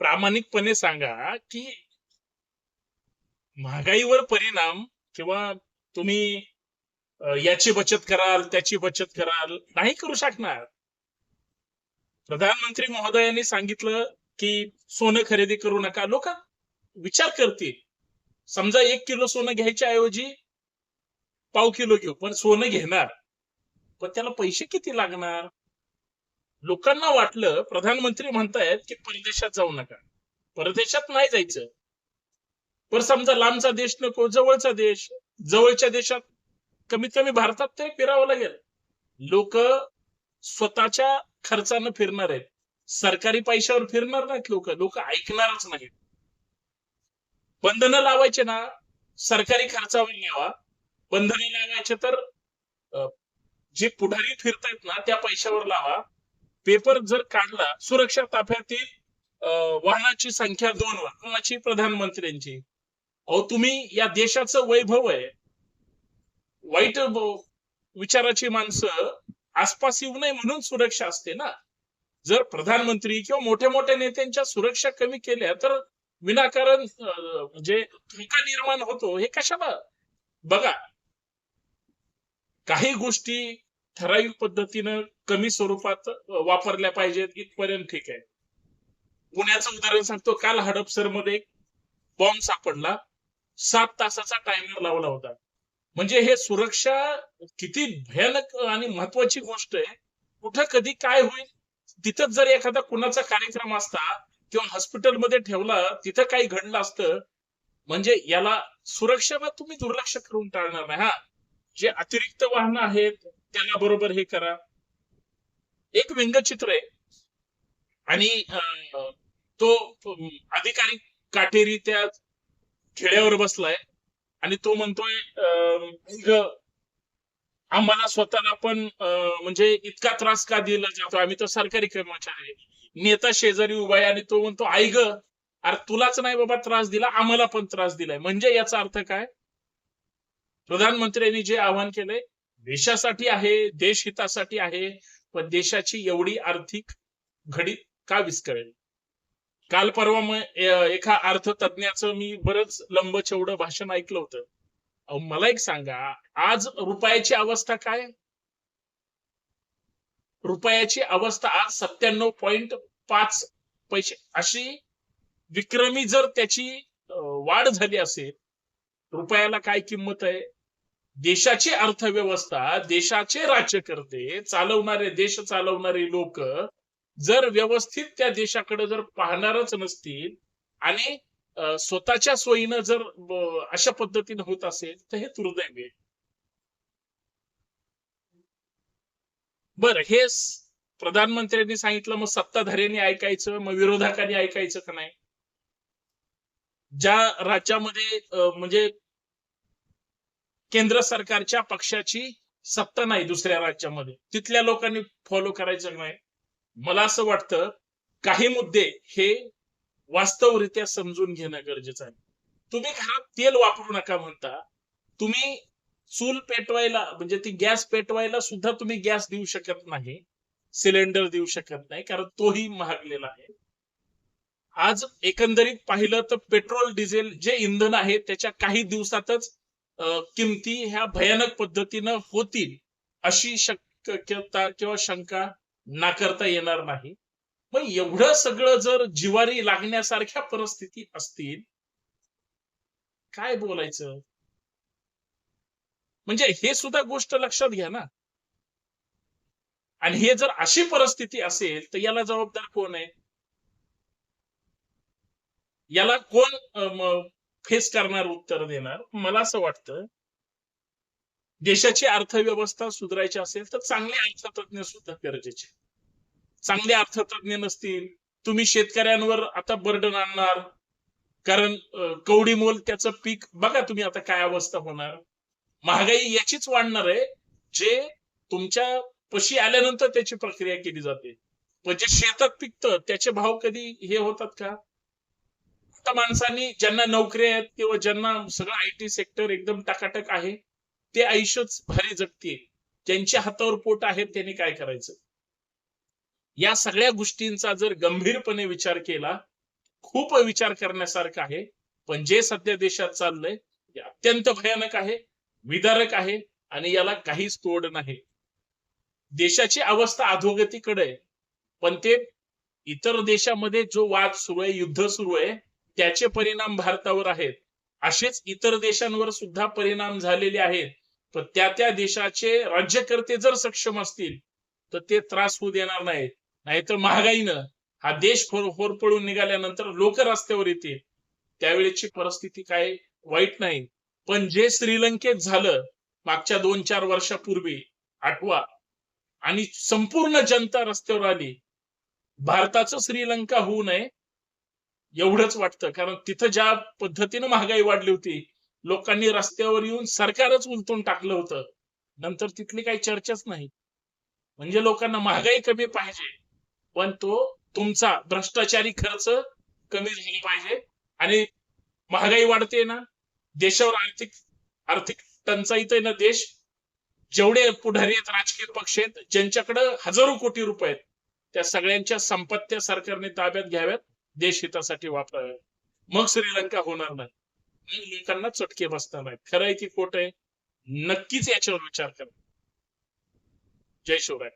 प्रामाणिकपणे सांगा की महागाईवर परिणाम किंवा तुम्ही याची बचत कराल त्याची बचत कराल नाही करू शकणार. प्रधानमंत्री महोदयांनी सांगितलं की सोनं खरेदी करू नका. लोक विचार करतील. समजा 1 किलो सोनं घ्यायच्या ऐवजी पाव किलो घेऊ, पण सोनं घेणार. पण त्याला पैसे किती लागणार? लोकांना वाटलं प्रधानमंत्री म्हणतायत की परदेशात जाऊ नका. परदेशात नाही जायचं. पण समजा लांबचा देश नको, जवळचा देश. जवळच्या देशात कमीत कमी भारतात तरी फिरावं लागेल. लोक स्वतःच्या खर्चानं फिरणार आहेत. सरकारी पैशावर फिरणार नाहीत लोक. लोक ऐकणारच नाहीत. बंधनं लावायचे ना, सरकारी खर्चावर लावा. बंधनं लावायचे तर जे पुढारी फिरतायत ना त्या पैशावर लावा. पेपर जर काढला सुरक्षा ताफ्यातील वाहनाची संख्या 2 कोणाची? प्रधानमंत्र्यांची. अहो तुम्ही या देशाचं वैभव आहे. वाईट विचाराची माणसं आसपास येऊ नये म्हणून सुरक्षा असते ना. जर प्रधानमंत्री किंवा मोठ्या मोठ्या नेत्यांच्या सुरक्षा कमी केल्या तर विनाकारण म्हणजे धोका निर्माण होतो. हे कशाला? बघा, काही गोष्टी ठराविक पद्धतीनं कमी स्वरूपात वापरल्या पाहिजेत इथपर्यंत ठीक आहे. पुण्याचं उदाहरण सांगतो. काल हडपसरमध्ये बॉम्ब सापडला. 7 तासाचा टायमर लावला होता. म्हणजे हे सुरक्षा किती भयानक आणि महत्वाची गोष्ट आहे. कुठं कधी काय होईल. तिथंच जर एखादा कुणाचा कार्यक्रम असता किंवा हॉस्पिटलमध्ये ठेवला, तिथं काही घडलं असतं. म्हणजे याला सुरक्षेला तुम्ही दुर्लक्ष करून टाळणार नाही. जे अतिरिक्त वाहनं आहेत त्याला बरोबर हे करा. एक व्यंगचित्र आहे आणि तो अधिकारी काटेरी त्या खेड्यावर बसलाय आणि तो म्हणतोय आम्हाला स्वतःला पण म्हणजे इतका त्रास का दिला जातो, आम्ही तर सरकारी कर्मचारी. नेता शेजारी उभा आहे आणि तो म्हणतो आई ग, अरे तुलाच नाही बाबा त्रास दिला, आम्हाला पण त्रास दिलाय. म्हणजे याचा अर्थ काय? प्रधानमंत्र्यांनी जे आवाहन केलंय देशासाठी आहे, देशहितासाठी आहे, पण देशाची एवढी आर्थिक घडी का विस्कळेल? काल परवा एका अर्थतज्ञाचं मी बरंच लंबचौडं भाषण ऐकलं होतं. मला एक सांगा, आज रुपयाची अवस्था काय? रुपयाची अवस्था आज 97.5 पैसे अशी विक्रमी जर त्याची वाढ झाली असेल, रुपयाला काय किंमत आहे? देशाची अर्थव्यवस्था, देशाचे राज्यकर्ते चालवणारे, देश चालवणारे लोक जर व्यवस्थित त्या देशाकडे जर पाहणारच नसतील आणि स्वतःच्या सोयीनं जर अशा पद्धतीने होत असेल तर हे दुर्दैव आहे. बरं, हे प्रधानमंत्र्यांनी सांगितलं, मग सत्ताधाऱ्यांनी ऐकायचं, मग विरोधकांनी ऐकायचं का नाही? ज्या राज्यामध्ये म्हणजे केंद्र सरकारच्या पक्षाची सत्ता नाही दुसऱ्या राज्यामध्ये, तिथल्या लोकांनी फॉलो करायचं नाही. मला असं वाटतं काही मुद्दे हे वास्तवरित्या समजून घेणं गरजेचं आहे. तुम्ही घरात तेल वापरू नका म्हणता, तुम्ही चूल पेटवायला म्हणजे ती गॅस पेटवायला सुद्धा तुम्ही गॅस देऊ शकत नाही, सिलेंडर देऊ शकत नाही, कारण तोही महागलेला आहे. आज एकंदरीत पाहिलं तर पेट्रोल डिझेल जे इंधन आहे त्याच्या काही दिवसातच किमती ह्या भयानक पद्धतीनं होतील अशी शक्यता किंवा शंका नाकारता येणार नाही. मग एवढं सगळं जर जिवारी लागण्यासारख्या परिस्थिती असतील, काय बोलायचं? म्हणजे हे सुद्धा गोष्ट लक्षात घ्या ना. आणि हे जर अशी परिस्थिती असेल तर याला जबाबदार कोण आहे? याला कोण फेस करणार, उत्तर देणार? मला असं वाटतं देशाची अर्थव्यवस्था सुधारायची असेल तर चांगले अर्थतज्ञ सुद्धा गरजेचे. चांगले अर्थतज्ञ नसतील, तुम्ही शेतकऱ्यांवर आता बर्डन आणणार. कारण कवडी मोल त्याचं पीक बघा तुम्ही आता काय अवस्था होणार. महागाई याचीच वाढणार आहे जे तुमच्या पशी आल्यानंतर त्याची प्रक्रिया केली जाते. पण जे शेतात पिकतं त्याचे भाव कधी हे होतात का? आता माणसांनी ज्यांना नोकरी आहेत किंवा ज्यांना सगळं आयटी सेक्टर एकदम टकाटक आहे ते आयुष्यच भारी जगतील. ज्यांच्या हातावर पोट आहे त्यांनी काय करायचं? या सगळ्या गोष्टींचा जर गंभीरपणे विचार केला खूप विचार करण्यासारखं आहे. पण जे सध्या देशात चाललंय ते अत्यंत भयानक आहे, विदारक आहे आणि याला काहीच तोड नाही. देशाची अवस्था अधोगतीकडे आहे. पण ते इतर देशामध्ये जो वाद सुरू आहे, युद्ध सुरू आहे, त्याचे परिणाम भारतावर आहेत. असेच इतर देशांवर सुद्धा परिणाम झालेले आहेत. पण त्या देशाचे राज्यकर्ते जर सक्षम असतील तर ते त्रास होऊ देणार नाहीत. नाहीतर महागाईनं हा देश होरपळून निघाल्यानंतर लोक रस्त्यावर येतील. त्यावेळेची परिस्थिती काय वाईट नाही. पण जे श्रीलंकेत झालं मागच्या 2-4 वर्षापूर्वी आठवा आणि संपूर्ण जनता रस्त्यावर आली. भारताचं श्रीलंका होऊ नये एवढंच वाटतं. कारण तिथं ज्या पद्धतीनं महागाई वाढली होती, लोकांनी रस्त्यावर येऊन सरकारच उलटून टाकलं होतं. नंतर तिथली काही चर्चाच नाही. म्हणजे लोकांना महागाई कमी पाहिजे, पण तो तुमचा भ्रष्टाचारी खर्च कमी झाला पाहिजे. आणि महागाई वाढते ना, देशावर आर्थिक आर्थिक टंचाईत आहे ना देश. जेवढे पुढारी आहेत, राजकीय पक्ष आहेत, ज्यांच्याकडे हजारो कोटी रुपये आहेत, त्या सगळ्यांच्या संपत्त्या सरकारने ताब्यात घ्याव्यात, देश हितासाठी वापराव्यात. मग श्रीलंका होणार नाही. मग लोकांना चटके बसणार नाहीत. खरं आहे की खोटं आहे, नक्कीच याच्यावर विचार करा. जय शिवराय.